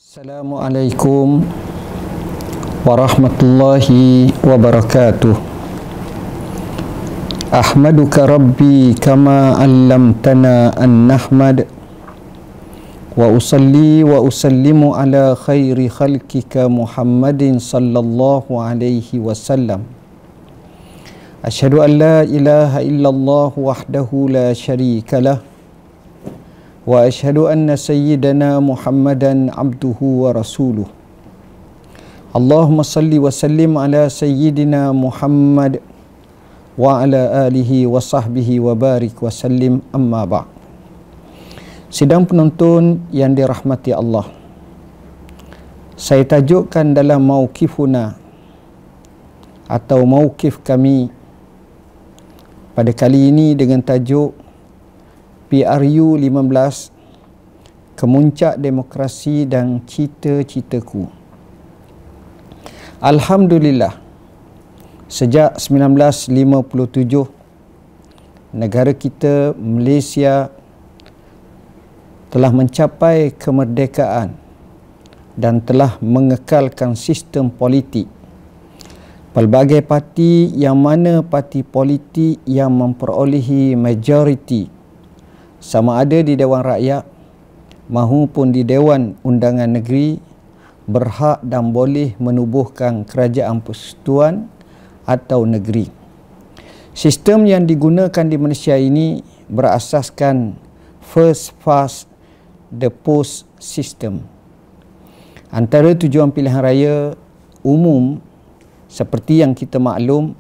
Assalamualaikum warahmatullahi wabarakatuh. Ahmaduka Rabbi kama allamtana an nahmad wa usalli wa usallimu ala khairi khalqika Muhammadin sallallahu alaihi wasallam. Asyhadu an la ilaha illallah wahdahu la syarika lah wa asyhadu anna sayyidana Muhammadan abduhu wa rasuluh. Allahumma salli wa sallim ala sayyidina Muhammad wa ala alihi wa sahbihi wa barik wa sallim, amma ba'. Sidang penonton yang dirahmati Allah, saya tajukkan dalam mauqifuna atau mauqif kami pada kali ini dengan tajuk PRU 15, Kemuncak Demokrasi dan Cita-citaku. Alhamdulillah, sejak 1957 negara kita Malaysia telah mencapai kemerdekaan dan telah mengekalkan sistem politik. Pelbagai parti, yang mana parti politik yang memperolehi majoriti sama ada di Dewan Rakyat maupun di Dewan Undangan Negeri, berhak dan boleh menubuhkan kerajaan persekutuan atau negeri. Sistem yang digunakan di Malaysia ini berasaskan first past the post system. Antara tujuan pilihan raya umum seperti yang kita maklum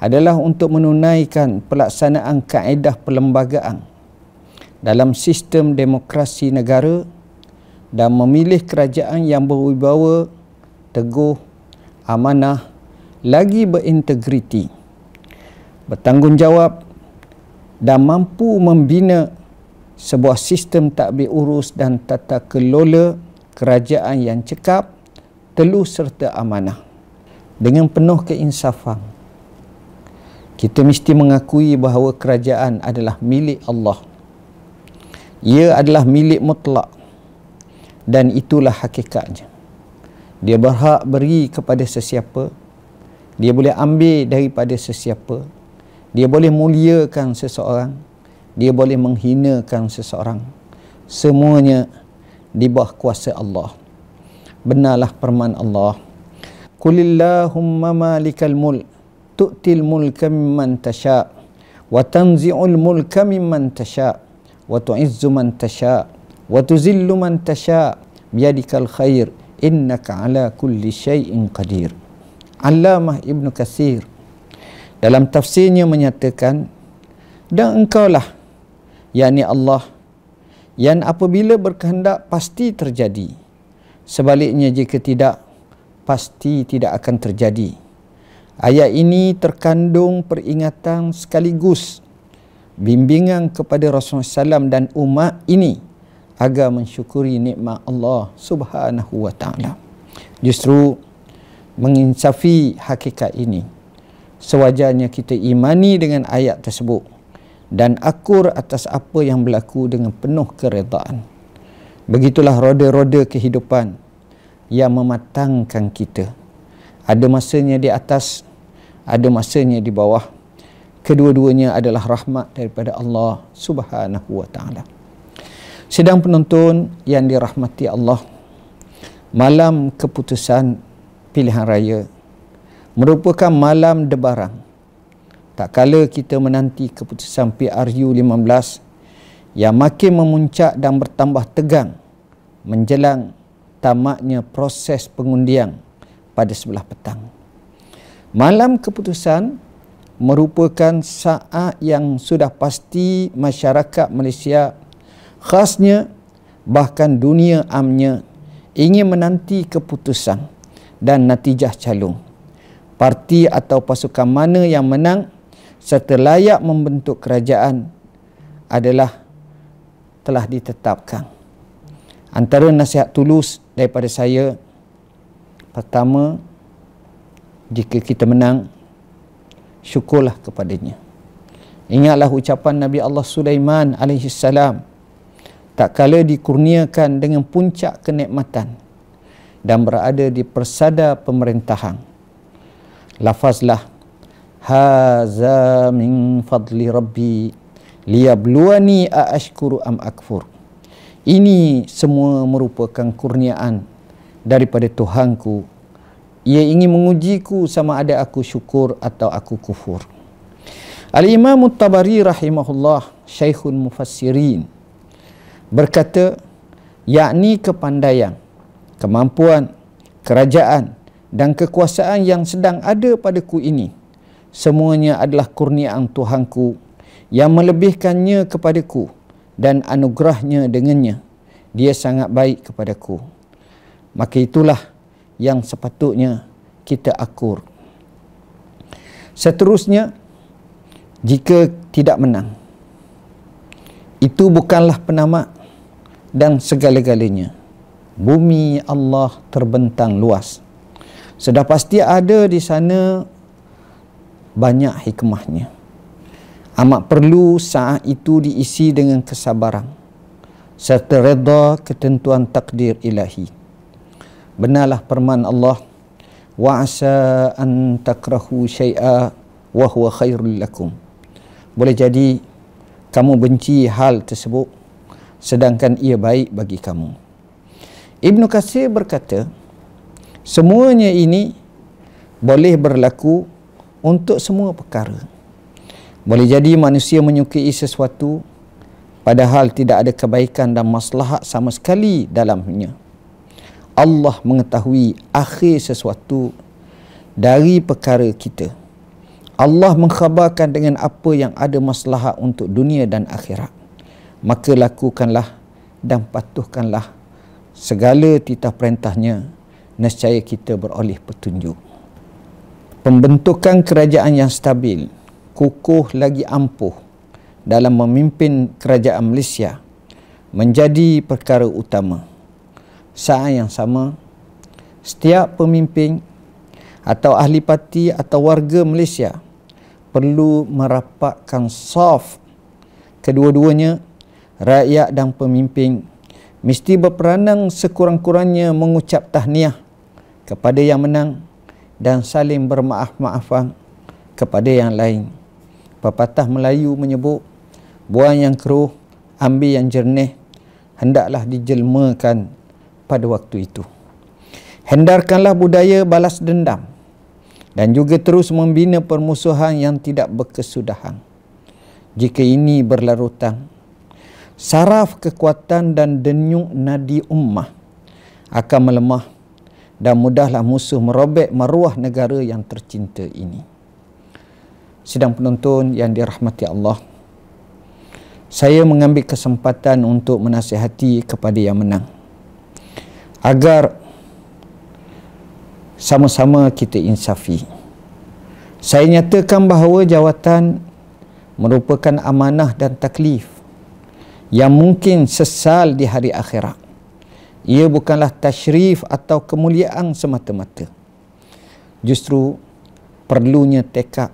adalah untuk menunaikan pelaksanaan kaedah perlembagaan dalam sistem demokrasi negara dan memilih kerajaan yang berwibawa, teguh, amanah, lagi berintegriti, bertanggungjawab dan mampu membina sebuah sistem tadbir urus dan tata kelola kerajaan yang cekap, telus serta amanah. Dengan penuh keinsafan, kita mesti mengakui bahawa kerajaan adalah milik Allah. Ia adalah milik mutlak dan itulah hakikatnya. Dia berhak beri kepada sesiapa, dia boleh ambil daripada sesiapa, dia boleh muliakan seseorang, dia boleh menghinakan seseorang. Semuanya di bawah kuasa Allah. Benarlah firman Allah, Qulillahumma malikal mulk tu'til mulka mimman tasha' wa tanzi'ul mulka mimman tasha' wa tu'izzu man tasha' wa tuzillu man tasha' biyadikal khair innaka ala kulli syai'in qadir. Allamah Ibn Katsir dalam tafsirnya menyatakan, dan engkaulah, yakni Allah, yang apabila berkehendak pasti terjadi, sebaliknya jika tidak, pasti tidak akan terjadi. Ayat ini terkandung peringatan sekaligus bimbingan kepada Rasulullah SAW dan umat ini agar mensyukuri nikmat Allah Subhanahu wa ta'ala. Justru menginsafi hakikat ini, sewajarnya kita imani dengan ayat tersebut dan akur atas apa yang berlaku dengan penuh keredaan. Begitulah roda-roda kehidupan yang mematangkan kita. Ada masanya di atas, ada masanya di bawah. Kedua-duanya adalah rahmat daripada Allah Subhanahu wa ta'ala. Sedang penonton yang dirahmati Allah, malam keputusan pilihan raya merupakan malam debarang. Tak kala kita menanti keputusan PRU 15 yang makin memuncak dan bertambah tegang menjelang tamatnya proses pengundian pada sebelah petang. Malam keputusan merupakan saat yang sudah pasti masyarakat Malaysia, khasnya bahkan dunia amnya, ingin menanti keputusan dan natijah calon. Parti atau pasukan mana yang menang serta layak membentuk kerajaan adalah telah ditetapkan. Antara nasihat tulus daripada saya, pertama, jika kita menang, syukurlah kepadanya. Ingatlah ucapan Nabi Allah Sulaiman alaihi salam, tak kala dikurniakan dengan puncak kenikmatan dan berada di persada pemerintahan. Lafazlah haza min fadli rabbi liyabluwani aashkuru am akfur. Ini semua merupakan kurniaan daripada Tuhanku. Ia ingin mengujiku sama ada aku syukur atau aku kufur. Al-Imam At-Tabari rahimahullah, Syekhul Mufassirin, berkata, yakni kepandaian, kemampuan, kerajaan dan kekuasaan yang sedang ada padaku ini, semuanya adalah kurniaan Tuhanku yang melebihkannya kepadaku dan anugerahnya dengannya. Dia sangat baik kepadaku. Maka itulah yang sepatutnya kita akur. Seterusnya, jika tidak menang, itu bukanlah penamat dan segala-galanya. Bumi Allah terbentang luas. Sudah pasti ada di sana banyak hikmahnya. Amat perlu saat itu diisi dengan kesabaran serta redha ketentuan takdir ilahi. Benarlah firman Allah, wa asa an takrahu syai'a wa huwa khairul lakum. Boleh jadi kamu benci hal tersebut sedangkan ia baik bagi kamu. Ibnu Katsir berkata, semuanya ini boleh berlaku untuk semua perkara. Boleh jadi manusia menyukai sesuatu padahal tidak ada kebaikan dan maslahat sama sekali dalamnya. Allah mengetahui akhir sesuatu dari perkara kita. Allah mengkhabarkan dengan apa yang ada maslahat untuk dunia dan akhirat. Maka lakukanlah dan patuhkanlah segala titah perintahnya, nescaya kita beroleh petunjuk. Pembentukan kerajaan yang stabil, kukuh lagi ampuh dalam memimpin kerajaan Malaysia menjadi perkara utama. Saat yang sama, setiap pemimpin atau ahli parti atau warga Malaysia perlu merapatkan saf kedua-duanya. Rakyat dan pemimpin mesti berperanan sekurang-kurangnya mengucap tahniah kepada yang menang dan saling bermaaf-maafan kepada yang lain. Pepatah Melayu menyebut, buang yang keruh, ambil yang jernih, hendaklah dijelmakan pada waktu itu. Hindarkanlah budaya balas dendam dan juga terus membina permusuhan yang tidak berkesudahan. Jika ini berlarutan, saraf kekuatan dan denyut nadi ummah akan melemah dan mudahlah musuh merobek maruah negara yang tercinta ini. Sidang penonton yang dirahmati Allah, saya mengambil kesempatan untuk menasihati kepada yang menang agar sama-sama kita insafi. Saya nyatakan bahawa jawatan merupakan amanah dan taklif yang mungkin sesal di hari akhirat. Ia bukanlah tasyrif atau kemuliaan semata-mata. Justru perlunya tekad,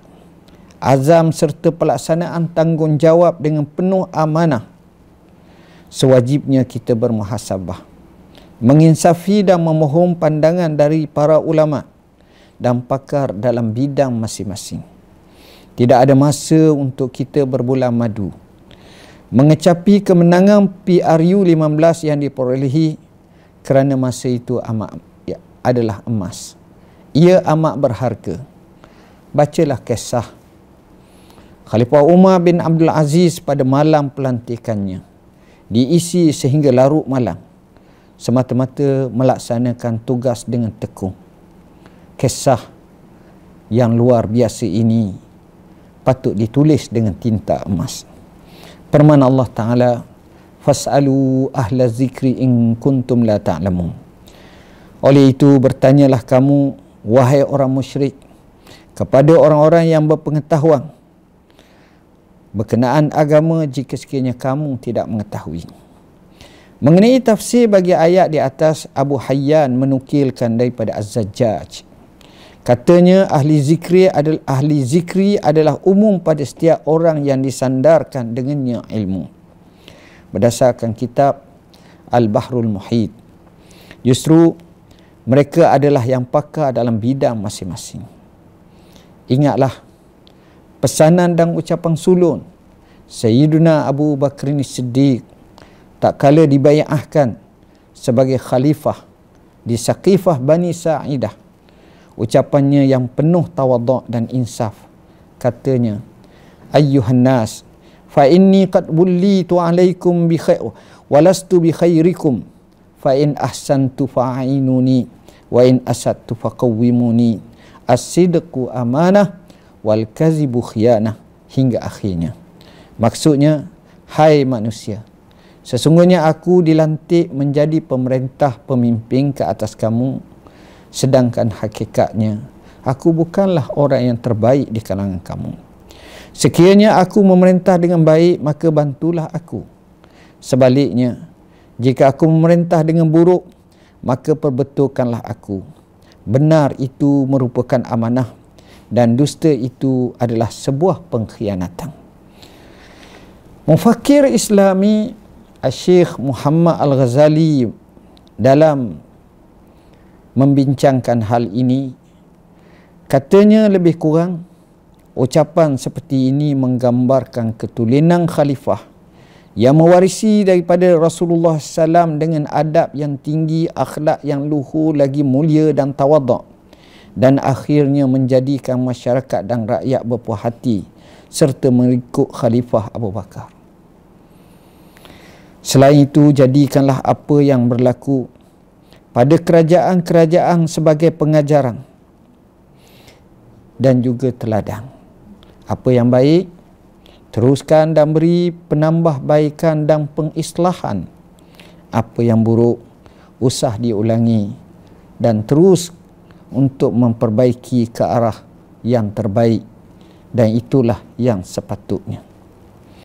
azam serta pelaksanaan tanggungjawab dengan penuh amanah. Sewajibnya kita bermuhasabah, menginsafi dan memohon pandangan dari para ulama dan pakar dalam bidang masing-masing. Tidak ada masa untuk kita berbulan madu mengecapi kemenangan PRU 15 yang diperolehi, kerana masa itu adalah emas. Ia amat berharga. Bacalah kisah Khalifah Umar bin Abdul Aziz pada malam pelantikannya, diisi sehingga larut malam, semata-mata melaksanakan tugas dengan tekun. Kisah yang luar biasa ini patut ditulis dengan tinta emas. Firman Allah Ta'ala, fas'alu ahla zikri in kuntum la ta'lamun. Oleh itu bertanyalah kamu, wahai orang musyrik, kepada orang-orang yang berpengetahuan berkenaan agama jika sekiranya kamu tidak mengetahui. Mengenai tafsir bagi ayat di atas, Abu Hayyan menukilkan daripada Az-Zajjaj. Katanya ahli zikri adalah umum pada setiap orang yang disandarkan dengannya ilmu. berdasarkan kitab Al-Bahrul Muhit. Justru mereka adalah yang pakar dalam bidang masing-masing. Ingatlah pesanan dan ucapan sulun Sayyiduna Abu Bakr As-Siddiq tak kala dibay'ahkan sebagai khalifah di Saqifah Bani Sa'idah. Ucapannya yang penuh tawadhu' dan insaf. Katanya, ayyuhan nas, fa inni qad bullitu alaikum bi khair wa lastu bi khairikum, fa in ahsantu fa'inuni wa in asattu faqawwimuni, as-sidqu amanah wal kazibu khiyanah, hingga akhirnya. Maksudnya, hai manusia, sesungguhnya aku dilantik menjadi pemerintah pemimpin ke atas kamu, sedangkan hakikatnya aku bukanlah orang yang terbaik di kalangan kamu. Sekiranya aku memerintah dengan baik, maka bantulah aku. Sebaliknya, jika aku memerintah dengan buruk, maka perbetulkanlah aku. Benar itu merupakan amanah dan dusta itu adalah sebuah pengkhianatan. Mufakir Islami Syekh Muhammad Al-Ghazali dalam membincangkan hal ini, katanya lebih kurang ucapan seperti ini menggambarkan ketulinan khalifah yang mewarisi daripada Rasulullah SAW dengan adab yang tinggi, akhlak yang luhur lagi mulia dan tawaduk, dan akhirnya menjadikan masyarakat dan rakyat berpuas hati serta mengikut Khalifah Abu Bakar. Selain itu, jadikanlah apa yang berlaku pada kerajaan-kerajaan sebagai pengajaran dan juga teladan. Apa yang baik, teruskan dan beri penambahbaikan dan pengislahan. Apa yang buruk, usah diulangi dan terus untuk memperbaiki ke arah yang terbaik, dan itulah yang sepatutnya.